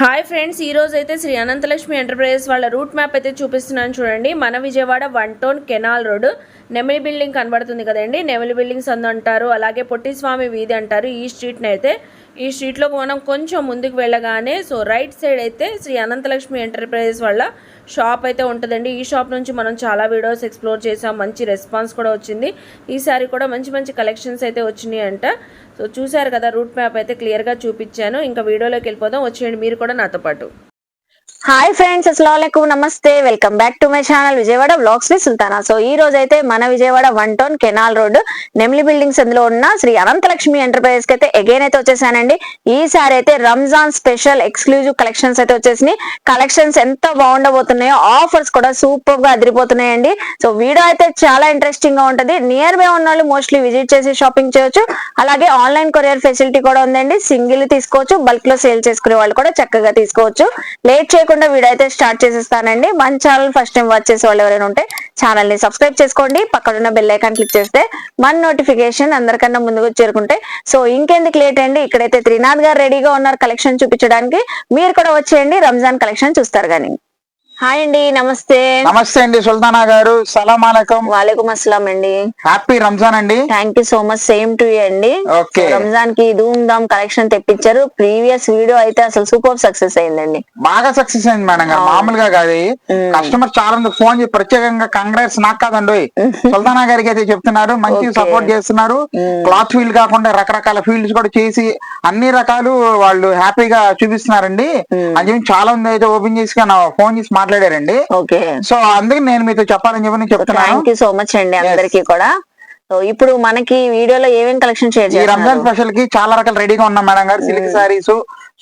Hi friends, ఈ రోజు అయితే శ్రీ అనంతలక్ష్మి ఎంటర్ప్రైజెస్ వాళ్ళ రూట్ మ్యాప్ అయితే చూపిస్తున్నాను చూడండి. మన Vijayawada 1 town canal road Nemili building కనబడుతుంది కదండి. నెమిలి బిల్డింగ్స్ అంటారు, అలాగే పొట్టిస్వామి వీధి అంటారు. ఈ స్ట్రీట్లో మనం కొంచెం ముందుకు వెళ్ళగానే రైట్ సైడ్ అయితే శ్రీ అనంతలక్ష్మి ఎంటర్ప్రైజెస్ వాళ్ళ షాప్ అయితే ఉంటుందండి. ఈ షాప్ నుంచి మనం చాలా వీడియోస్ ఎక్స్ప్లోర్ చేసాం, మంచి రెస్పాన్స్ కూడా వచ్చింది. ఈసారి కూడా మంచి మంచి కలెక్షన్స్ అయితే వచ్చినాయి అంట. చూసారు కదా, రూట్ మ్యాప్ అయితే క్లియర్గా చూపించాను. ఇంకా వీడియోలోకి వెళ్ళిపోదాం, వచ్చేయండి మీరు కూడా నాతో పాటు. హాయ్ ఫ్రెండ్స్, అస్సలాముఅలైకుం, namaste, welcome back to my channel Vijayawada vlogs with Sultana. ఈ రోజు అయితే మన Vijayawada 1 town canal road Nemili buildings అందులో ఉన్న శ్రీ అనంతలక్ష్మి ఎంటర్ప్రైజెస్ కి అయితే అగైన్ అయితే వచ్చేసానండి. ఈసారి అయితే రంజాన్ స్పెషల్ ఎక్స్క్లూజివ్ కలెక్షన్స్ అయితే వచ్చేసినాయి. కలెక్షన్స్ ఎంత బాగుండబోతున్నాయో, ఆఫర్స్ కూడా సూపర్ గా అదిరిపోతున్నాయండి. వీడియో అయితే చాలా ఇంట్రెస్టింగ్ గా ఉంటది. నియర్ బై ఉన్న వాళ్ళు మోస్ట్లీ విజిట్ చేసి షాపింగ్ చేయొచ్చు. అలాగే ఆన్లైన్ కొరియర్ ఫెసిలిటీ కూడా ఉందండి. సింగిల్ తీసుకోవచ్చు, బల్క్ లో సేల్ చేసుకునే వాళ్ళు కూడా చక్కగా తీసుకోవచ్చు. లేట్ చేయకుండా వీడియో అయితే స్టార్ట్ చేసేస్తానండి. మన ఛానల్ ఫస్ట్ టైం వాచ్ చేసే వాళ్ళు ఎవరైనా ఉంటే ఛానల్ ని సబ్స్క్రైబ్ చేసుకోండి. పక్కన బెల్ ఐకాన్ క్లిక్ చేస్తే మన నోటిఫికేషన్ అందరికన్నా ముందుగా చేరుకుంటే. ఇంకెందుకు లేట్ అండి, ఇక్కడైతే త్రినాథ్ గారు రెడీగా ఉన్నారు కలెక్షన్ చూపించడానికి. మీరు కూడా వచ్చేయండి, రంజాన్ కలెక్షన్ చూస్తారు గానీ. హాయ్ అండి, నమస్తే. నమస్తే అండి సుల్తానా గారు, సలాం అలైకుం. వాలేకుం అస్సలాం అండి. హ్యాపీ రంజాన్ అండి. Thank you so much, same to you అండి. ఓకే, రంజాన్ కి ధూమ్ ధామ్ కలెక్షన్ తెప్పించారు. ప్రీవియస్ వీడియో అయితే అసలు సూపర్ సక్సెస్ అయిందండి. బాగా సక్సెస్ అయింది మేడం గారు. మామూలుగా కాదు, కస్టమర్ చాలా మంది ఫోన్ చేసి ప్రత్యేకంగా కంగ్రాట్స్ నాకు కాదండి, సుల్తానా గారికి అయితే చెప్తున్నారు. మంచి సపోర్ట్ చేస్తున్నారు. క్లాత్ ఫీల్డ్ కాకుండా రకరకాల ఫీల్డ్స్ కూడా చేసి అన్ని రకాలు వాళ్ళు హ్యాపీగా చూపిస్తున్నారండి. అది చాలా మంది అయితే ఓపెన్ చేసి ఫోన్ చేసి మాట్లాడారండి. ఓకే, సో అందుకే నేను మీతో చెప్పాలని చెప్పి చెప్తున్నాను. థ్యాంక్ యూ సో మచ్ అండి అందరికీ కూడా. ఇప్పుడు మనకి వీడియోలో ఏమేమి కలెక్షన్ షేర్ చేయాలి? రంజాన్ స్పెషల్ కి చాలా రకాల రెడీగా ఉన్నాం మేడం గారు. సిల్క్ శారీస్,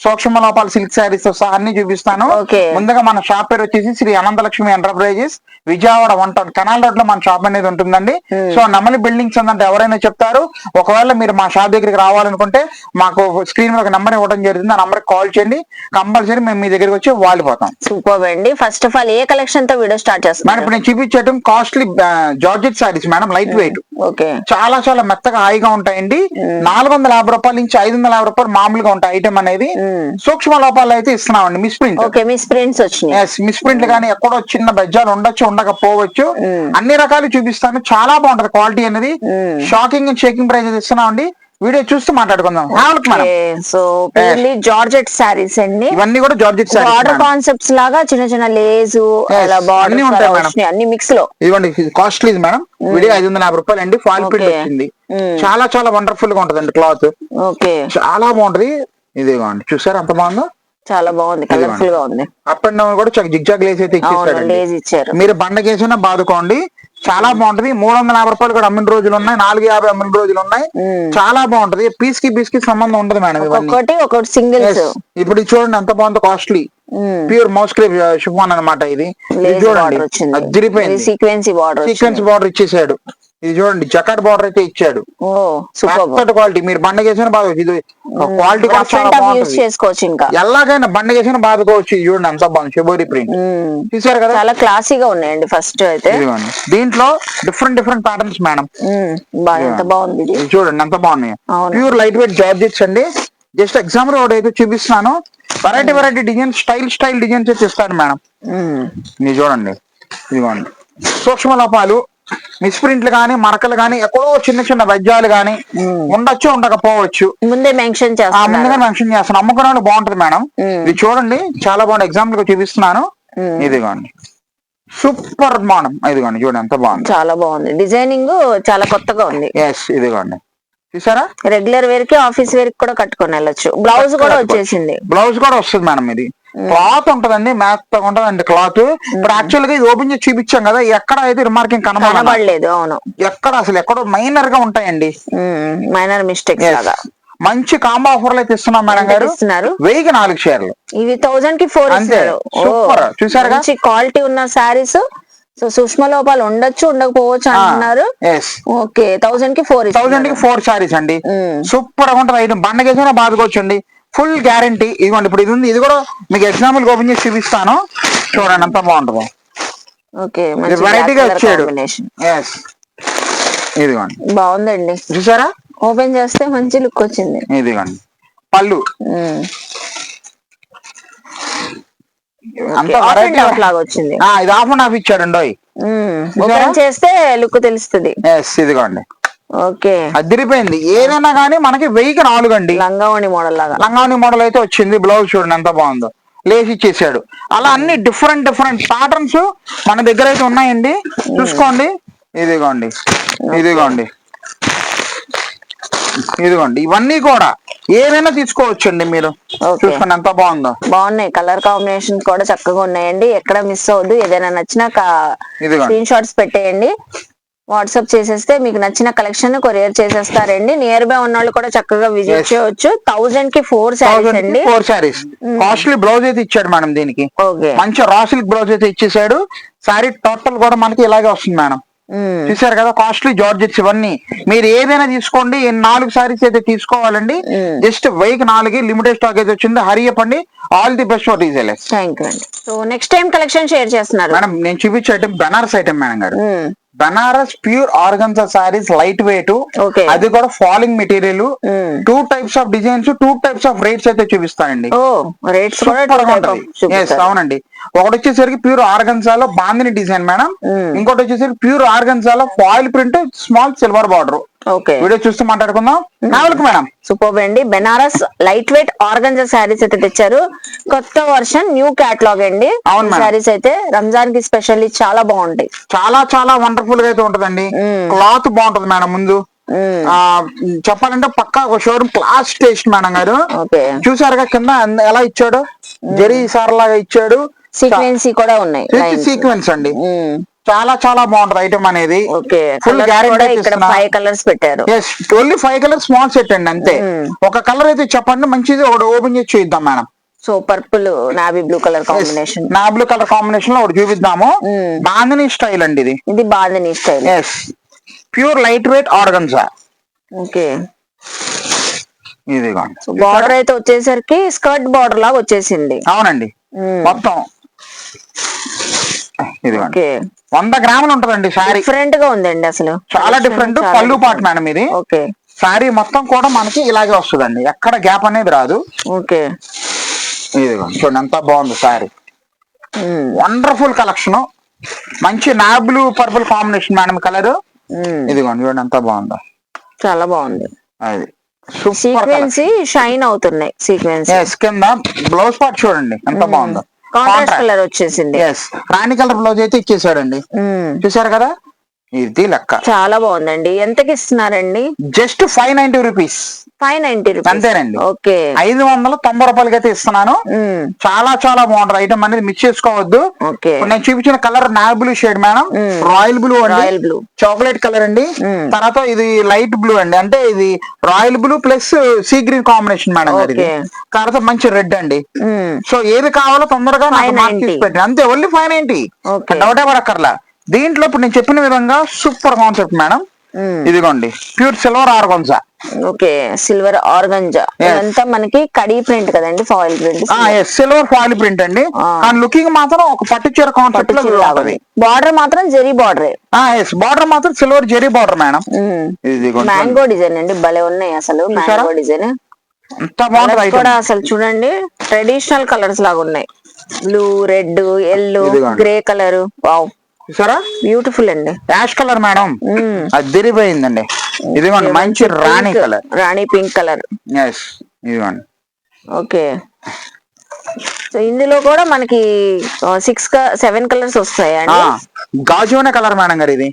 సూక్ష్మ లోపాల సిల్క్ శారీస్ తో సహా అన్ని చూపిస్తాను. ముందుగా మన షాప్ పేరు వచ్చేసి Shri Ananthalakshmi enterprises, Vijayawada 1 town canal road లో మన షాప్ అనేది ఉంటుందండి. నెమలి బిల్డింగ్స్ ఉందంటే ఎవరైనా చెప్తారు. ఒకవేళ మీరు మా షాప్ దగ్గరికి రావాలనుకుంటే మాకు స్క్రీన్ మీద ఒక నెంబర్ ఇవ్వడం జరుగుతుంది. ఆ నెంబర్ కాల్ చేయండి, కంపల్సరీ మేము మీ దగ్గరికి వచ్చి వాలిపోతాం. సూపర్ అండి. First of all A collection తో వీడియో స్టార్ట్ చేస్తాం మేడం? ఇప్పుడు నేను చూపించడం costly georgette saris madam, light weight, చాలా చాలా మెత్తగా హాయిగా ఉంటాయండి. 450 రూపాయల నుంచి 550 రూపాయలు మామూలుగా ఉంటాయి ఐటమ్ అనేది. సూక్ష్మ లోపాలు అయితే ఇస్తున్నామండి. మిస్ ప్రింట్స్ మిస్ ప్రింట్ కానీ ఎక్కడో చిన్న బెజ్జాలు ఉండొచ్చు, ఉండకపోవచ్చు. అన్ని రకాలు చూపిస్తాను. చాలా బాగుంటది క్వాలిటీ అనేది. షాకింగ్ అండ్ షేకింగ్ ప్రైస్ ఇస్తున్నామండి. వీడియో చూస్తూ మాట్లాడుకుందాం. జార్జెట్ సారీస్ అండి, ఇవన్నీ కూడా జార్జెట్ సారీస్. బార్డర్ కాన్సెప్ట్స్ లాగా చిన్న చిన్న లేసు అన్ని ఉంటాయి మేడం. అన్ని మిక్స్ లో. ఇవ్వండి, కాస్ట్లీ మేడం. వీడియో 550 రూపాయలు అండి. ఫాల్ ప్రింట్ వచ్చింది. చాలా చాలా వండర్ఫుల్ గా ఉంటదండి క్లాత్. ఓకే, చాలా బాగుంటది. ఇదిగోండి, చూసారా ఎంత బాగుందో? చాలా బాగుంది, కలర్ఫుల్ గా ఉంది. అప్ అండ్ డౌన్ కూడా జిగ్జాగ్ లేస్ అయితే ఇచ్చేసారు. మీరు బండకేసినా బాదుకోండి, చాలా బాగుంటది. 350 రూపాయలు కూడా అమ్మిన రోజులు ఉన్నాయి, 450 అమ్మిన రోజులు ఉన్నాయి. చాలా బాగుంటది. పీస్ కి సంబంధం ఉండదు మేడం. ఒకటి సింగిల్స్. ఇప్పుడు చూడండి ఎంత బాగుందో. Costly pure moss crepe chiffon అనమాట. ఇది చూడండి, అదిరిపోయింది. సీక్వెన్స్ బార్డర్ ఇచ్చేసాడు. ఇది చూడండి, జకాట్ బార్డర్ అయితే ఇచ్చాడు. క్వాలిటీ. మీరు బండకేసిన బాధ, ఇది క్వాలిటీ కూడా చాలా బాగుంటుంది. ఇంకా ఎలాగైనా బండకేసిన బాదుకోవచ్చు. చూడండి ఎంత బాగుంది, షిబోరి ప్రింట్. చూసారు కదా, చాలా క్లాసీగా ఉన్నాయండి. ఫస్ట్ అయితే దీంట్లో డిఫరెంట్ ప్యాటర్న్స్ మేడం. ఎంత బాగుంది చూడండి ఎంత బాగున్నాయి. ప్యూర్ లైట్ వెయిట్ జార్జెట్స్ అండి. జస్ట్ ఎగ్జాంపుల్ ఒకటి అయితే చూపిస్తున్నాను. వెరైటీ డిజైన్స్, స్టైల్ డిజైన్స్ అయితే ఇస్తారు మేడం. మీరు చూడండి, ఇదిగోండి. సూక్ష్మ లోపాలు, మిస్ ప్రింట్లు గానీ, మరకలు గానీ, ఎక్కడో చిన్న వైద్యాలు గానీ ఉండొచ్చు, ఉండకపోవచ్చు. ముందే మెన్షన్ చేస్తాను. అమ్ముకోవడానికి బాగుంటది మేడం. ఇది చూడండి, చాలా బాగుంది. ఎగ్జాంపుల్ గా చూపిస్తున్నాను. ఇదిగోండి, సూపర్ మేడం. ఇదిగోండి, చూడండి ఎంత బాగుంది. చాలా బాగుంది. డిజైనింగ్ చాలా కొత్తగా ఉంది. ఇదిగోండి, చూసారా? రెగ్యులర్ వేర్ కి, ఆఫీస్ వేర్ కి కూడా కట్టుకొని వెళ్ళొచ్చు. బ్లౌజ్ కూడా వచ్చేసింది. బ్లౌజ్ కూడా వస్తుంది మేడం. ఇది క్లాత్ ఉంటదండి, మెత్తగా ఉంటదండి క్లాత్. ఇప్పుడు యాక్చువల్ గా ఇది ఓపెన్ చేసి చూపించాం కదా, ఎక్కడ అయితే రిమార్కింగ్ కనబడలేదు. అవును, ఎక్కడ అసలు ఎక్కడో మైనర్ గా ఉంటాయండి, మైనర్ మిస్టేక్స్ లాగా. మంచి కాంబో ఆఫర్లు అయితే ఇస్తున్నాం మేడం గారు. 1000కి 4 చీరలు. ఇవి 1000 కి 4 ఇస్తారు. సూపర్. చూసారు, మంచి క్వాలిటీ ఉన్న శారీస్. సూక్ష్మ లోపాలు ఉండొచ్చు, ఉండకపోవచ్చు అంటున్నారు. ఓకే, 1000 కి 4 శారీస్ అండి. సూపర్ గా ఉంటుంది. ఐటమ్ బండకేసినా బాదుకోవచ్చు అండి. Full guarantee. ఇదిగోండి, ఇప్పుడు ఇది ఉంది. ఇది కూడా మీకు ఎగ్జాంపుల్ ఓపెన్ చేసి చూపిస్తాను. చూడండి ఎంత బాగుంటుందో. వెరైటీగా వచ్చాడు. ఇదిగోండి, బాగుందండి. చూసారా? ఓపెన్ చేస్తే మంచి లుక్ వచ్చింది. ఇదిగోండి పళ్ళు. అంత ఆఫ్ అండ్ వెరైటీ ఆఫ్ లాగా వచ్చింది. ఇది ఆఫ్ అండ్ ఆఫ్ ఇచ్చాడండి. ఓపెన్ చేస్తే లుక్ తెలుస్తుంది. ఇదిగోండి ఓకే, అదిరిపోయింది. ఏదైనా కానీ మనకి 1000కి 4 అండి. లంగావణి మోడల్ లాగా, లంగావణి మోడల్ అయితే వచ్చింది. బ్లౌజ్ చూడండి ఎంత బాగుందో, లేస్ ఇచ్చేసాడు. అలా అన్ని డిఫరెంట్ డిఫరెంట్ ప్యాటర్న్స్ మన దగ్గర అయితే ఉన్నాయండి. చూసుకోండి. ఇదిగోండి ఇదిగోండి ఇదిగోండి ఇవన్నీ కూడా ఏదైనా తీసుకోవచ్చండి మీరు. చూసుకోండి ఎంత బాగుందో. బాగున్నాయి. కలర్ కాంబినేషన్ కూడా చక్కగా ఉన్నాయండి. ఎక్కడ మిస్ అవ్వద్దు. ఏదైనా నచ్చిన స్క్రీన్ షాట్స్ పెట్టేయండి. వాట్సాప్ చేసేస్తే మీకు నచ్చిన కలెక్షన్ కొరియర్ చేసేస్తారండి. నియర్ బై ఉన్న వాళ్ళు కూడా చక్కగా విజిట్ చేయొచ్చు. 1000 కి 4 సారీస్ అండి. 4 సారీస్. కాస్ట్లీ బ్లౌజ్ అయితే ఇచ్చాడు మేడం దీనికి. ఓకే, మంచి రా సిల్క్ బ్లౌజ్ అయితే ఇచ్చేసాడు. సారీ టోటల్ కూడా మనకి ఇలాగే వస్తుంది మేడం. చూసారు కదా, కాస్ట్లీ జార్జెట్స్ ఇవన్నీ. మీరు ఏదైనా తీసుకోండి. 4 సారీస్ అయితే తీసుకోవాలండి. జస్ట్ 1000కి 4 లిమిటెడ్ స్టాక్ అయితే వచ్చింది. హరి చెప్పండి. All the best for resellers. Thank you అండి. So next time collection share చేస్తున్నారు మేడం. నేను చూపించే item Benares item madam garu. Banaras pure organza saris, light weight, అది కూడా falling material. 2 types of designs, 2 types of rates అయితే చూపిస్తానండి. అవునండి. ఒకటి వచ్చేసరికి ప్యూర్ ఆర్గన్జాలో బాందిని డిజైన్ మేడం. ఇంకోటి వచ్చేసరికి ప్యూర్ ఆర్గన్జాలో foil print, small silver border. Video చూస్తూ మాట్లాడుకుందాం. మేడం సూపర్ అండి. Banaras light weight organza saris అయితే తెచ్చారు. కొత్త వర్షన్, న్యూ క్యాటలాగ్ అండి. శారీస్ అయితే రంజాన్ కి స్పెషల్లీ చాలా బాగుంటాయి. చాలా చాలా వండర్ఫుల్ గా అయితే ఉంటదండి. క్లాత్ బాగుంటది మేడం. ముందు చెప్పాలంటే పక్కా ఒక షోరూమ్ క్లాస్ టేస్ట్ మేడం గారు. చూసారుగా కింద ఎలా ఇచ్చాడు, జరీ సార్ లాగా ఇచ్చాడు. సీక్వెన్సీ కూడా ఉన్నాయి. సీక్వెన్స్ అండి. చాలా చాలా బాగుంటది ఐటమ్ అనేది. Full guarantee. ఇక్కడ 5 కలర్స్ పెట్టారు. ఓన్లీ 5 కలర్స్ స్మాల్ సెట్ అండి అంతే. ఒక కలర్ అయితే చెప్పండి మంచిది, ఒకటి ఓపెన్ చేసి చూద్దాం madam. So purple, navy blue colour combination. Navy blue colour combination లో ఒకటి చూపిద్దాము. బాందిని స్టైల్ అండి ఇది. ఇది bandhani style. Pure light weight organza. Okay, ఇది బార్డర్ అయితే వచ్చేసరికి స్కర్ట్ బార్డర్ లాగా వచ్చేసింది. అవునండి. మొత్తం ఇది 100 గ్రాములు ఉంటదండి సారీ. డిఫరెంట్ గా ఉందండి అసలు, చాలా డిఫరెంట్. పళ్ళు పాటు మేడం ఇది. ఓకే, సారీ మొత్తం కూడా మనకి ఇలాగే వస్తుందండి, ఎక్కడ గ్యాప్ అనేది రాదు. ఓకే, ఇదిగో చూడండి ఎంత బాగుంది సారీ. Wonderful collection. మంచి navy blue purple combination madam colour. ఇదిగోండి చూడండి ఎంత బాగుందో. చాలా బాగుంది. అది సీక్వెన్స్ షైన్ అవుతున్నాయి. సీక్వెన్స్ కింద బ్లౌజ్ పార్ట్ చూడండి ఎంత బాగుందో. కాంట్రాస్ట్ కలర్ వచ్చేసింది. రాణి కలర్ బ్లౌజ్ అయితే ఇచ్చేసాడండి. చూసారు కదా, ఇది లెక్క. చాలా బాగుందండి. ఎంతకి ఇస్తున్నారండి? Just 590 rupees. 590 రూపీస్ అంతేనండి. ఓకే, 590 రూపాయలకి అయితే ఇస్తున్నాను. చాలా చాలా బాగుంటది ఐటమ్ అనేది, మిస్ చేసుకోవద్దు. నేను చూపించిన colour navy blue shade madam. Royal blue అండి, చాక్లెట్ కలర్ అండి. తర్వాత ఇది లైట్ బ్లూ అండి, అంటే ఇది royal blue plus sea green combination madam గారు. తర్వాత మంచి రెడ్ అండి. సో ఏది కావాలో తొందరగా పెట్టండి అంతే. ఓన్లీ 590. డౌటే పడక్కర్లా. దీంట్లో ఇప్పుడు నేను చెప్పిన విధంగా సూపర్ కాన్సెప్ట్ మేడం. ఇదిగోండి pure silver organza. Okay, silver organza. ఇదంతా మనకి కడీ ప్రింట్ కదండి, foil print. Silver foil print అండి. కానీ లుకింగ్ మాత్రం ఒక పట్టు చీర కాన్సెప్ట్ లో ఉంటుంది. బార్డర్ మాత్రం జెరీ బార్డర్. బార్డర్ మాత్రం silver zari border madam. Mango design అండి, భలే ఉన్నాయి అసలు. మ్యాంగో డిజైన్ ఎంత బాగుంటుంది కూడా అసలు. చూడండి ట్రెడిషనల్ కలర్స్ లాగా ఉన్నాయి. Blue, red, yellow, grey colour. Wow, చూసారా బ్యూటిఫుల్ అండి. యాష్ కలర్ మేడం, అది తిరిగిపోయిందండి. ఇదిగోండి మంచి రాణి కలర్, రాణి పింక్ కలర్. ఇదిగోండి. ఓకే, సో ఇందులో కూడా మనకి 7 కలర్స్ వస్తాయండి. గాజువనే కలర్ మేడం గారు. ఇది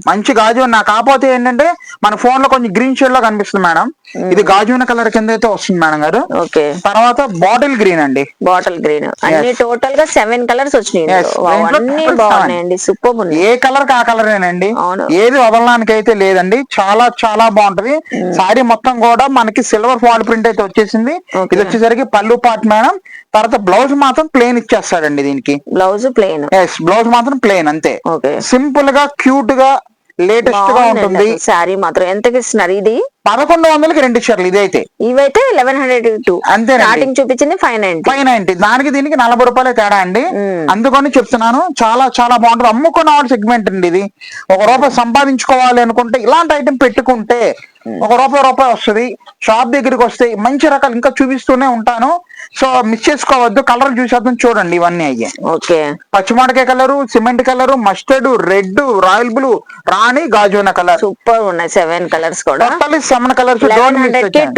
మంచి గాజు. నాకు కాకపోతే ఏంటంటే మన ఫోన్ లో కొంచెం గ్రీన్ షేడ్ లో కనిపిస్తుంది మేడం. ఇది గాజువన కలర్ కింద అయితే వస్తుంది మేడం గారు. ఓకే, తర్వాత బాటిల్ గ్రీన్ అండి. Bottle green. అన్ని టోటల్ గా 7 కలర్స్ వచ్చినాయి. అన్ని బాగున్నాయండి, సూపర్ ఉంది. ఏ కలర్ కి ఆ కలరేనండి, ఏది వదలడానికి అయితే లేదండి. చాలా చాలా బాగుంటది. సారీ మొత్తం కూడా మనకి సిల్వర్ ఫాల్ ప్రింట్ అయితే వచ్చేసింది. ఇది వచ్చేసరికి పళ్ళు పార్ట్ మేడం. తర్వాత బ్లౌజ్ మాత్రం ప్లెయిన్ ఇచ్చేస్తాడండి దీనికి. Blouse plain. బ్లౌజ్ మాత్రం ప్లెయిన్ అంతే. సింపుల్ గా క్యూట్ గా లేటెస్ట్ గా ఉంటుంది. సారీ మాత్రం ఎంతకి ఇస్తున్నారు? ఇది 1100కి 2 చీరలు. ఇదైతే ఇవైతే 1102 అంతే. స్టార్టింగ్ చూపించింది 590. దానికి దీనికి 40 రూపాయలు తేడా అండి. అందుకని చెప్తున్నాను, చాలా చాలా బాగుంటుంది. అమ్ముకున్న వాడి సెగ్మెంట్ అండి ఇది. ₹1 సంపాదించుకోవాలి అనుకుంటే ఇలాంటి ఐటమ్ పెట్టుకుంటే ₹1 వస్తుంది. షాప్ దగ్గరికి వస్తే మంచి రకాలు ఇంకా చూపిస్తూనే ఉంటాను. సో మిస్ చేసుకోవద్దు. కలర్ చూసేద్దాం చూడండి, ఇవన్నీ అయ్యాయి. ఓకే, పచ్చిమాడకాయ colour, cement colour, mustard, red, royal blue, రాణి, గాజువన కలర్. సూపర్ ఉన్నాయి 7 కలర్స్ కూడా. Totally 7 colours.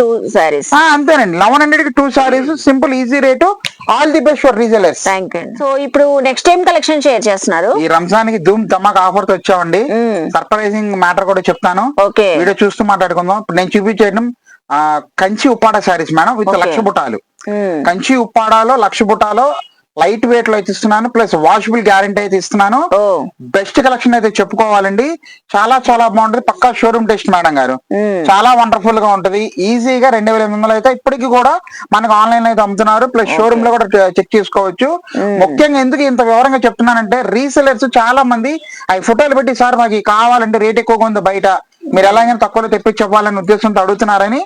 2 సారీస్. అంతేనండి, 1100 కి 2 సారీస్. Simple easy rate. All the best for resellers. Thank you. So ఇప్పుడు నెక్స్ట్ టైం కలెక్షన్ షేర్ చేస్తున్నారు. ఈ రంజాన్ కి ధూమ్ ధమాక్ ఆఫర్ తో వచ్చామండి. సర్ప్రైజింగ్ మ్యాటర్ కూడా చెప్తాను, ఓకే, వీడియో చూస్తూ మాట్లాడుకుందాం. ఇప్పుడు నేను చూపించేయడం కంచి ఉప్పాడ సారీస్ మేడం, విత్ లక్ష బుటాలు. కంచి ఉప్పాడాలో లక్ష బుటాలో లైట్ వెయిట్ లో అయితే ఇస్తున్నాను, ప్లస్ వాషబుల్ గ్యారంటీ అయితే ఇస్తున్నాను. బెస్ట్ కలెక్షన్ అయితే చెప్పుకోవాలండి. చాలా చాలా బాగుంటది, పక్కా షోరూమ్ టెస్ట్ మేడం గారు. చాలా వండర్ఫుల్ గా ఉంటది. ఈజీగా 2800 అయితే ఇప్పటికి కూడా మనకు ఆన్లైన్ అయితే అమ్ముతున్నారు, ప్లస్ షోరూమ్ లో కూడా చెక్ చేసుకోవచ్చు. ముఖ్యంగా ఎందుకు ఇంత వివరంగా చెప్తున్నానంటే, రీసెలర్స్ చాలా మంది అవి ఫోటోలు పెట్టి, సార్ మాకు కావాలంటే రేట్ ఎక్కువగా ఉంది బయట, మీరు ఎలాగైనా తక్కువలో తెప్పించి చెప్పాలని ఉద్దేశంతో అడుగుతున్నారని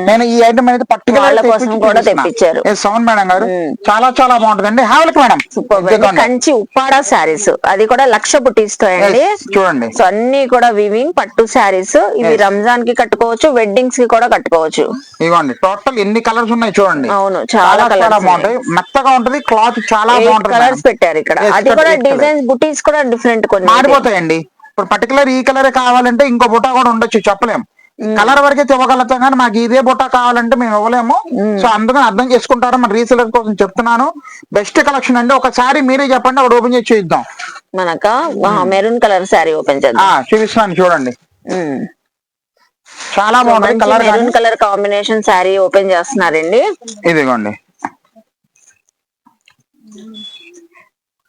నేను ఈ ఐటమ్ అయితే పర్టికులర్ తెప్పించారు. సౌండ్ మేడం గారు చాలా చాలా బాగుంటుందండి. హ్యావెల్కి మేడం. కంచి ఉప్పాడ శారీస్, అది కూడా లక్ష బుటీస్ అండి. చూడండి, సో అన్ని కూడా వివింగ్ పట్టు శారీస్. ఇవి రంజాన్ కి కట్టుకోవచ్చు, వెడ్డింగ్స్ కి కూడా కట్టుకోవచ్చు. ఇవ్వండి, టోటల్ ఎన్ని కలర్స్ ఉన్నాయి చూడండి. అవును, చాలా చాలా బాగుంటాయి, మెత్తగా ఉంటది, క్లాత్ చాలా బాగుంటుంది. కలర్స్ పెట్టారు ఇక్కడ. అది కూడా డిజైన్స్ బుటీస్ కూడా డిఫరెంట్ కొన్ని మారిపోతాయండి. ఇప్పుడు పర్టికులర్ ఈ కలర్ కావాలంటే ఇంకో బుటా కూడా ఉండొచ్చు, చెప్పలేం. కలర్ వరకే ఇవ్వగలుగుతాం కానీ మాకు ఇదే బుటా కావాలంటే మేము ఇవ్వలేము. సో అందుకని అర్థం చేసుకుంటారు, మన రీసెలర్ కోసం చెప్తున్నాను. బెస్ట్ కలెక్షన్ అండి. ఒకసారి మీరే చెప్పండి, ఒకటి ఓపెన్ చేసి చూద్దాం. మనక మెరూన్ కలర్ శారీ ఓపెన్ చేద్దాం. చూపిస్తున్నాను చూడండి, చాలా బాగుంది colour. Maroon colour combination sari open చేస్తున్నారండి. ఇదిగోండి,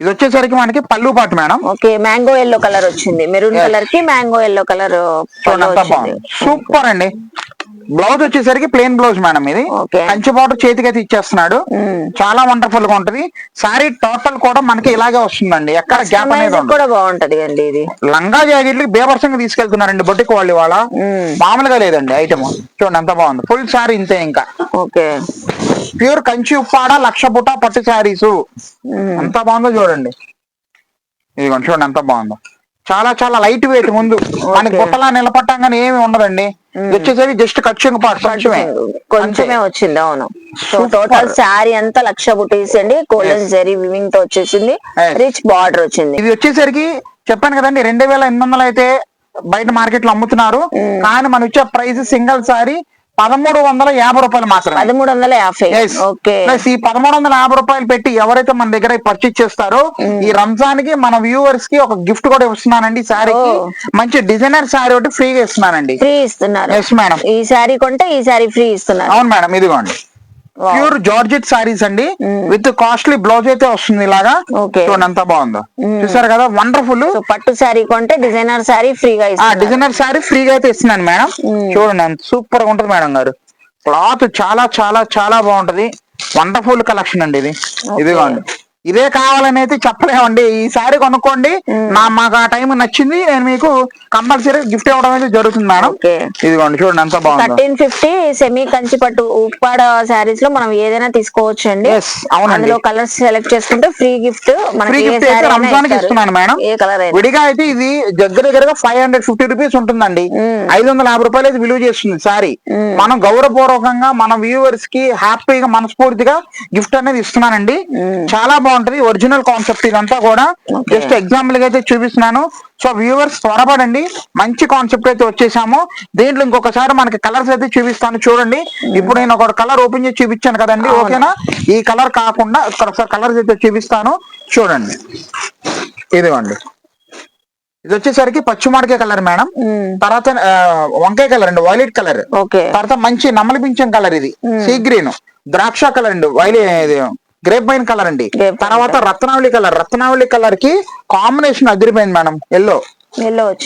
ఇది వచ్చేసరికి మనకి పళ్ళు పాటు madam. Okay, mango yellow colour వచ్చింది. మెరూన్ కలర్ కి మ్యాంగో ఎల్లో కలర్ సూపర్ అండి. బ్లౌజ్ వచ్చేసరికి ప్లెయిన్ బ్లౌజ్ మేడం. ఇది కంచి బార్డర్ చేతికి అయితే ఇచ్చేస్తున్నాడు. చాలా వండర్ఫుల్ గా ఉంటది. సారీ టోటల్ కూడా మనకి ఇలాగే వస్తుందండి, ఎక్కడ గ్యాప్ అనేది కూడా బాగుంటది అండి. ఇది లంగా జాకెట్లకి బేబర్సంగా తీసుకెళ్తున్నారండి బొట్టికి వాళ్ళు. ఇవాళ మామూలుగా లేదండి ఐటమ్. చూడండి ఎంత బాగుంది, ఫుల్ సారీ ఇంతే. ఇంకా ఓకే, ప్యూర్ కంచి ఉప్పాడ లక్ష బుట్ట పట్టు శారీస్. ఎంత బాగుందో చూడండి. ఇదిగోండి చూడండి ఎంత బాగుందో. చాలా చాలా లైట్ వెయిట్. ముందు మనకి బుట్టలా నిలబట్టంగానే ఏమి ఉండదండి. వచ్చేసరికి జస్ట్ కచ్చింగ్ పార్ట్ కొంచెమే వచ్చింది. అవును, సో టోటల్ శారీ అంతా లక్ష బుటీస్ అండి. గోల్డెన్ జరీ వివింగ్ తో వచ్చేసింది, రిచ్ బార్డర్ వచ్చింది. ఇది వచ్చేసరికి చెప్పాను కదండి, 2800 అయితే బయట మార్కెట్ లో అమ్ముతున్నారు. కానీ మన వచ్చే ప్రైస్ సింగిల్ సారీ 1350 రూపాయలు మాత్రమే. 1350. ఓకే, ఈ 1350 రూపాయలు పెట్టి ఎవరైతే మన దగ్గర పర్చేజ్ చేస్తారో ఈ రంజాన్ కి మన వ్యూవర్స్ కి ఒక గిఫ్ట్ కూడా ఇస్తున్నానండి. శారీకి మంచి డిజైనర్ శారీ ఒకటి ఫ్రీగా ఇస్తున్నానండి. ఫ్రీ ఇస్తున్నారు. ఎస్ మేడం, ఈ శారీ కొంటే ఈ శారీ ఫ్రీ ఇస్తున్నారు. అవును మేడం. ఇదిగోండి, ప్యూర్ జార్జెట్ సారీస్ అండి, విత్ కాస్ట్లీ బ్లౌజ్ అయితే వస్తుంది ఇలాగా. చూడండి ఎంత బాగుందో, చూసారు కదా, వండర్ఫుల్. పట్టు శారీ కొంటే డిజైనర్ శారీ ఫ్రీగా డిజైనర్ శారీ ఫ్రీగా అయితే ఇస్తున్నాను మేడం. చూడండి ఎంత సూపర్ గా ఉంటది మేడం గారు. క్లాత్ చాలా చాలా చాలా బాగుంటది, వండర్ఫుల్ కలెక్షన్ అండి ఇది. ఇదిగోండి, ఇదే కావాలని అయితే చెప్పలేమండి. ఈ శారీ కొనుక్కోండి, మాకు ఆ టైం నచ్చింది, నేను మీకు కంపల్సరీ గిఫ్ట్ ఇవ్వడం అయితే జరుగుతుంది మేడం. ఇదిగోండి చూడండి ఎంత బాగుంది. 1350 సెమీ కంచి పట్టు ఉప్పాడ శారీస్ లో మనం ఏదైనా తీసుకోవచ్చు అండి. అందులో కలర్స్ సెలెక్ట్ చేసుకుంటే ఫ్రీ గిఫ్ట్ రంజాన్ కి ఇస్తున్నాను మేడం. విడిగా అయితే ఇది దగ్గరగా 550 రూపీస్ ఉంటుందండి. 550 రూపాయలు అయితే విలువ చేస్తుంది సారీ. మనం గౌరవపూర్వకంగా మన వ్యూవర్స్ కి హ్యాపీగా మనస్ఫూర్తిగా గిఫ్ట్ అనేది ఇస్తున్నానండి. చాలా బాగుంటది, ఒరిజినల్ కాన్సెప్ట్ ఇదంతా కూడా. జస్ట్ ఎగ్జాంపుల్ గా అయితే చూపిస్తున్నాను. సో వ్యూవర్స్ త్వరపడండి, మంచి కాన్సెప్ట్ అయితే వచ్చేసాము. దీంట్లో ఇంకొకసారి మనకి కలర్స్ అయితే చూపిస్తాను చూడండి. ఇప్పుడు నేను ఒక కలర్ ఓపెన్ చేసి చూపించాను కదండి, ఓకేనా? ఈ కలర్ కాకుండా ఒకసారి కలర్స్ అయితే చూపిస్తాను చూడండి. ఇదిగోండి, ఇది వచ్చేసరికి పచ్చిమాడికాయ కలర్ మేడం. తర్వాత వంకాయ కలర్ అండి, వైలెట్ కలర్. తర్వాత మంచి నమ్మలి పింఛం కలర్, ఇది సీ గ్రీన్, ద్రాక్ష కలర్ అండి, వైలెట్ గ్రేప్ వైన్ కలర్ అండి. తర్వాత రత్నావళి కలర్. రత్నావళి కలర్ కి కాంబినేషన్ అదిరిపోయింది మేడం, ఎల్లో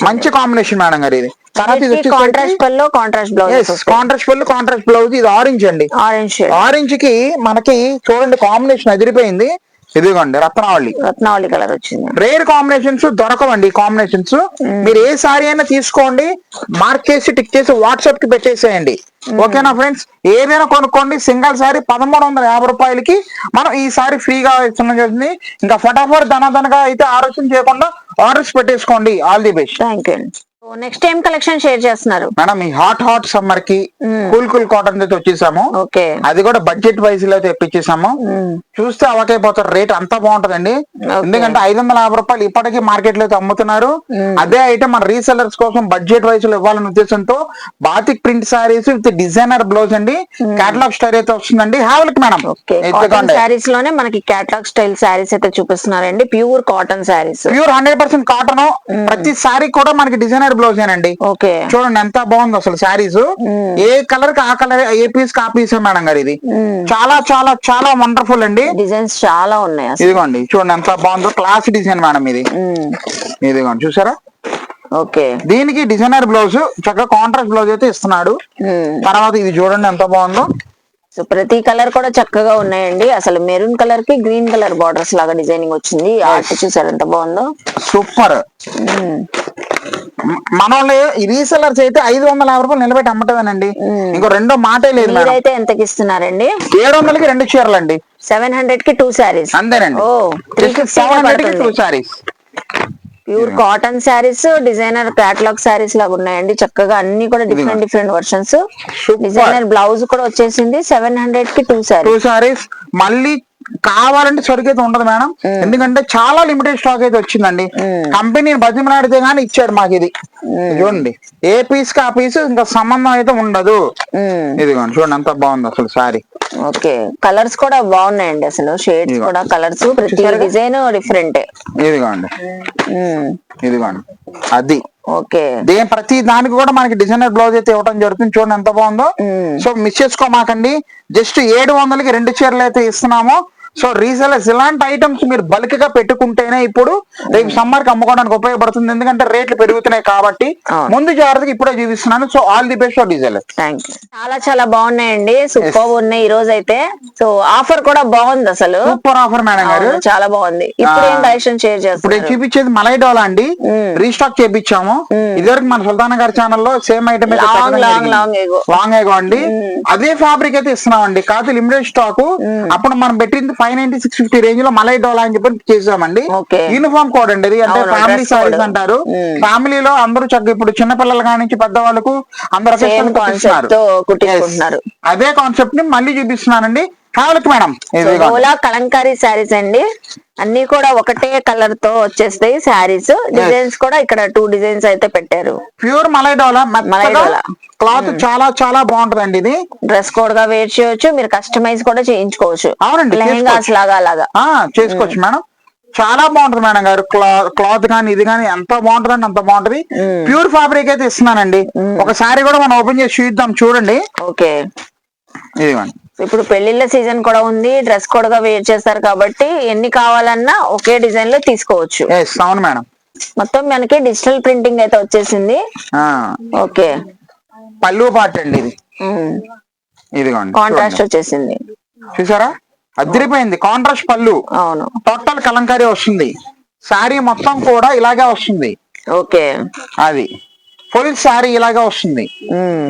మంచి కాంబినేషన్ మేడం గారు. ఇది తర్వాత ఇది వచ్చి కాంట్రాస్ట్ పళ్ళు కాంట్రాస్ట్ బ్లౌజ్. ఇది ఆరెంజ్ అండి, ఆరెంజ్ కి మనకి చూడండి కాంబినేషన్ అదిరిపోయింది. ఇదిగోండి రత్నావళి కలర్ వచ్చింది. రేర్ కాంబినేషన్స్ దొరకవండి కాంబినేషన్స్. మీరు ఏ సారీ అయినా తీసుకోండి, మార్క్ చేసి టిక్ చేసి వాట్సాప్ కి పెట్టేసేయండి, ఓకేనా ఫ్రెండ్స్? ఏదైనా కొనుక్కోండి, సింగిల్ సారీ 1350 రూపాయలకి మనం ఈ సారీ ఫ్రీగా ఇస్తున్న జరిగింది. ఇంకా ఫటాఫట్ ధనగా అయితే ఆలోచన చేయకుండా ఆర్డర్స్ పెట్టేసుకోండి. All the best. Thank you. Next ఏం కలెక్షన్ షేర్ చేస్తున్నారు? మేడం ఈ హాట్ సమ్మర్ కి కూల్ కాటన్ అయితే వచ్చేసాము. ఓకే, అది కూడా బడ్జెట్ వైజ్ లో తెప్పించేసాము. చూస్తే అవకైపోతారు, రేట్ అంతా బాగుంటదండి. ఎందుకంటే 550 రూపాయలు ఇప్పటికీ మార్కెట్ లో అయితే అమ్ముతున్నారు. అదే ఐటమ్ మన రీసెలర్స్ కోసం బడ్జెట్ వైజ్ లో ఇవ్వాలనే ఉద్దేశంతో batik print saris with designer blouse అండి, కేటలాగ్ స్టైల్ అయితే వస్తుందండి. హ్యావెల్కి మేడం సారీస్ లోనే మనకి కేటలాగ్ స్టైల్ సారీస్ అయితే చూపిస్తున్నారండి. Pure cotton saris, pure 100% cotton. ప్రతి సారీ కూడా మనకి డిజైనర్ బ్లౌజ్ ఏనండి. ఓకే, చూడండి ఎంత బాగుంది అసలు సారీస్. ఏ కలర్ కి ఆ కలర్, ఏ పీస్ కి ఆ పీస్ మేడం గారు. ఇది చాలా చాలా చాలా వండర్ఫుల్ అండి. డిజైన్స్ చాలా ఉన్నాయి. ఇదిగోండి చూడండి ఎంత బాగుందో, క్లాస్ డిజైన్ మేడం ఇది. ఇదిగోండి చూసారా. ఓకే, దీనికి డిజైనర్ బ్లౌజ్, చక్కగా కాంట్రాస్ట్ బ్లౌజ్ అయితే ఇస్తున్నాడు. తర్వాత ఇది చూడండి ఎంత బాగుందో. సో ప్రతి కలర్ కూడా చక్కగా ఉన్నాయండి. అసలు మెరూన్ కలర్ కి గ్రీన్ కలర్ బార్డర్స్ లాగా డిజైనింగ్ వచ్చింది. ఆర్ట్ చూసారు ఎంత బాగుందో, సూపర్. మన వాళ్ళు ఈ రీసెలర్స్ అయితే 550 రూపాయలు నిలబెట్టి అమ్మటమేనండి, ఇంకో రెండో మాటే లేదు. మీరైతే ఎంతకి ఇస్తున్నారండి? 700కి 2 చీరలండి, 700 కి 2 సారీస్. అంతేనండి. 350 కి 2 saris. Pure cotton saris, designer catalogue saris లాగా ఉన్నాయండి. చక్కగా అన్ని కూడా డిఫరెంట్ వర్షన్స్. డిజైనర్ బ్లౌజ్ కూడా వచ్చేసింది. 700 కి 2 సారీస్. మళ్ళీ కావాలంటే సరికైతే ఉండదు మేడం, ఎందుకంటే చాలా లిమిటెడ్ స్టాక్ అయితే వచ్చిందండి. కంపెనీ బతిమలాడితే గానీ ఇచ్చాడు మాకు ఇది. చూడండి ఏ పీస్ కి ఆ పీస్ ఇంకా సంబంధం అయితే ఉండదు. ఇదిగోండి చూడండి ఎంత బాగుంది అసలు సారీ. ఓకే, కలర్స్ కూడా బాగున్నాయండి. అసలు షేడ్స్ కూడా, కలర్స్ ప్రతి డిజైన్ డిఫరెంట్. ఇదిగోండి ఇదిగోండి అది. ఓకే, ప్రతి దానికి కూడా మనకి డిజైనర్ బ్లౌజ్ అయితే ఇవ్వడం జరుగుతుంది. చూడండి ఎంత బాగుందో. సో మిస్ చేసుకోమాకండి. జస్ట్ 700కి 2 చీరలు అయితే ఇస్తున్నాము. సో రీసెలర్స్ ఇలాంటి ఐటమ్స్ మీరు బల్క్ గా పెట్టుకుంటేనే ఇప్పుడు రేపు సమ్మర్ కి అమ్ముకోవడానికి ఉపయోగపడుతుంది. ఎందుకంటే రేట్లు పెరుగుతున్నాయి కాబట్టి ముందు జాగ్రత్తగా ఇప్పుడే చూపిస్తున్నాను. So all the best for resellers. చాలా చాలా బాగున్నాయండి, సూపర్ ఉన్నాయి ఈ రోజు అయితే. సో ఆఫర్ కూడా బాగుంది, అసలు సూపర్ ఆఫర్ మేడం గారు, చాలా బాగుంది. ఇప్పుడు ఏం కలెక్షన్ షేర్ చేస్తారు? ఇప్పుడు చూపించేది మలై డోలా అండి, రీస్టాక్ చేపించాము. ఇదివరకు మన సుల్తానా గారి ఛానల్లో సేమ్ ఐటమ్ లాంగ్ ఏగో అండి, అదే ఫ్యాబ్రిక్ అయితే ఇస్తున్నాం అండి. కాదు లిమిటెడ్ స్టాక్. అప్పుడు మనం పెట్టింది 590, 650 రేంజ్ లో మలై డోలా అని చెప్పి చేసామండి. యూనిఫామ్ కోడ్ అండి ఇది, అంటే ఫ్యామిలీ సారీస్ అంటారు. ఫ్యామిలీలో అందరూ చక్కగా ఇప్పుడు చిన్నపిల్లల కానించి పెద్దవాళ్ళకు అందరూ అదే కాన్సెప్ట్ ని మళ్ళీ చూపిస్తున్నానండి. మేడం కలంకారీ శారీస్ అండి, అన్ని కూడా ఒకటే కలర్ తో వచ్చేస్తాయి శారీస్. డిజైన్స్ కూడా ఇక్కడ 2 డిజైన్స్ అయితే పెట్టారు. ప్యూర్ మలై డోలా క్లాత్ చాలా చాలా బాగుంటదండి. ఇది డ్రెస్ కోడ్ గా వేర్ చేయొచ్చు, మీరు కస్టమైజ్ కూడా చేయించుకోవచ్చు. అవునండి, లెహంగాస్ లాగా అలాగా చేసుకోవచ్చు మేడం. చాలా బాగుంటది మేడం గారు. క్లాత్ కానీ ఇది కానీ ఎంత బాగుంటదండి అంత బాగుంటది. ప్యూర్ ఫ్యాబ్రిక్ అయితే ఇస్తున్నానండి. ఒకసారి కూడా మనం ఓపెన్ చేసి చూద్దాం. చూడండి. ఓకే, ఇదిగోండి. ఇప్పుడు పెళ్లిళ్ళ సీజన్ కూడా ఉంది, డ్రెస్ కోడ్ గా వేర్ చేస్తారు కాబట్టి ఎన్ని కావాలన్నా ఒకే డిజైన్ లో తీసుకోవచ్చు. అవును మేడం. మొత్తం మనకి డిజిటల్ ప్రింటింగ్ అయితే వచ్చేసింది. ఓకే, పళ్ళు పాట అండి ఇది. ఇదిగోండి కాంట్రాస్ట్ వచ్చేసింది, చూసారా అదిరిపోయింది. కాంట్రాస్ట్ పళ్ళు. అవును, టోటల్ కలంకారీ వస్తుంది. శారీ మొత్తం కూడా ఇలాగే వస్తుంది. ఓకే, అది ఫుల్ శారీ ఇలాగే వస్తుంది.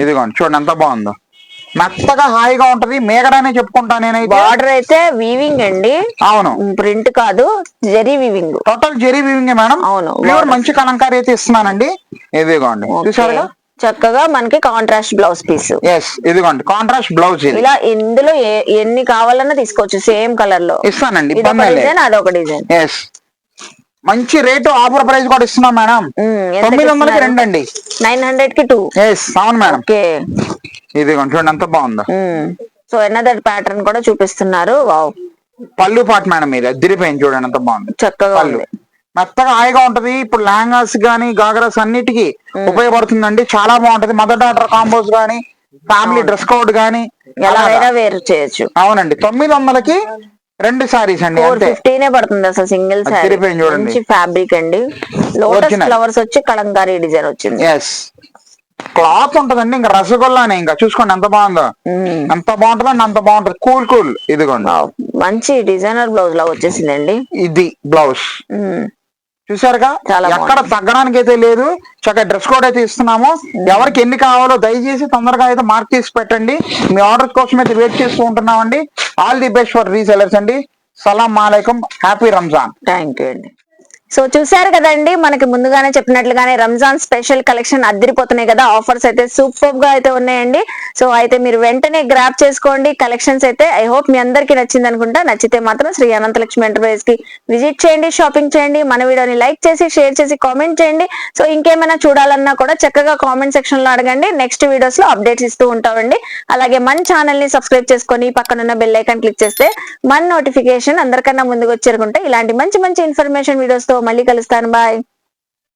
ఇదిగోండి చూడండి ఎంత బాగుందో, మెత్తగా హాయిగా ఉంటది. మేగడానే చెప్పుకుంటా నేనైతే. బార్డర్ అయితే వీవింగ్ అండి. అవును, ప్రింట్ కాదు, zari weaving. Total zari weaving madam. అవును, ప్యూర్ మంచి కలంకారీ అయితే ఇస్తున్నానండి. ఇదిగోండి చూసారుగా, చక్కగా మనకి కాంట్రాస్ట్ బ్లౌజ్ పీస్. ఇదిగోండి కాంట్రాస్ట్ బ్లౌజ్. ఇలా ఇందులో ఎన్ని కావాలన్నా తీసుకోవచ్చు, సేమ్ కలర్ లో ఇస్తానండి. అదొక డిజైన్. మంచి రేటు, ఆఫర్ ప్రైస్ కూడా ఇస్తున్నాం మేడం. 900కి 2 అండి, 900 కి 2. అవును మేడం. ఇదిగోండి చూడండి ఎంత బాగుందో. సో ఎనదర్ ప్యాటర్న్ కూడా చూపిస్తున్నారు. వావ్, పళ్ళు పాట మేడం ఇది అదిరిపోయింది. చూడండి ఎంత బాగుంది, చక్కగా ఉంది. మెత్తగా హాయిగా ఉంటది. ఇప్పుడు లెహంగాస్ గానీ గాగరాస్ అన్నిటికీ ఉపయోగపడుతుందండి. చాలా బాగుంటది. మదర్ డాటర్ కాంబోస్ గానీ, ఫ్యామిలీ డ్రెస్ కోడ్ గానీ ఎలాగైనా వేర్ చేయొచ్చు. అవునండి, 900కి 2 సారీస్ అండి. 450 పడుతుంది అసలు సింగిల్ సారీ. మంచి ఫ్యాబ్రిక్ అండి. లోటస్ ఫ్లవర్స్ వచ్చి కలంకారీ డిజైన్ వచ్చింది. క్లాత్ ఉంటదండి ఇంకా రసగుల్లానే. ఇంకా చూసుకోండి ఎంత బాగుందో, ఎంత బాగుంటదండి అంత బాగుంటది. కూల్. ఇదిగోండి మంచి డిజైనర్ బ్లౌజ్ లా వచ్చేసిందండి. ఇది బ్లౌజ్ చూసారుగా, ఎక్కడ తగ్గడానికి అయితే లేదు. చక్కగా డ్రెస్ కోడ్ అయితే ఇస్తున్నాము. ఎవరికి ఎన్ని కావాలో దయచేసి తొందరగా అయితే మార్క్ చేసి పెట్టండి. మీ ఆర్డర్ కోసం అయితే వెయిట్ చేస్తూ ఉంటున్నామండి. All the best for resellers అండి. సలాం అలైకుం, హ్యాపీ రంజాన్. థ్యాంక్ యూ అండి. సో చూసారు కదండి, మనకి ముందుగానే చెప్పినట్లుగానే రంజాన్ స్పెషల్ కలెక్షన్ అద్దరిపోతున్నాయి కదా, ఆఫర్స్ అయితే సూపర్ గా అయితే ఉన్నాయండి. సో అయితే మీరు వెంటనే గ్రాప్ చేసుకోండి కలెక్షన్స్ అయితే. ఐ హోప్ మీ అందరికీ నచ్చింది అనుకుంటా. నచ్చితే మాత్రం శ్రీ అనంతలక్ష్మి ఎంటర్ప్రైజెస్ కి విజిట్ చేయండి, షాపింగ్ చేయండి, మన వీడియోని లైక్ చేసి షేర్ చేసి కామెంట్ చేయండి. సో ఇంకేమైనా చూడాలన్నా కూడా చక్కగా కామెంట్ సెక్షన్ లో అడగండి, నెక్స్ట్ వీడియోస్ లో అప్డేట్స్ ఇస్తూ ఉంటామండి. అలాగే మన ఛానల్ ని సబ్స్క్రైబ్ చేసుకొని పక్కనున్న బెల్ ఐకాన్ క్లిక్ చేస్తే మన నోటిఫికేషన్ అందరికన్నా ముందుకు వచ్చేరుకుంటే ఇలాంటి మంచి మంచి ఇన్ఫర్మేషన్ వీడియోస్ తో మళ్ళీ కలుస్తాను. బాయ్.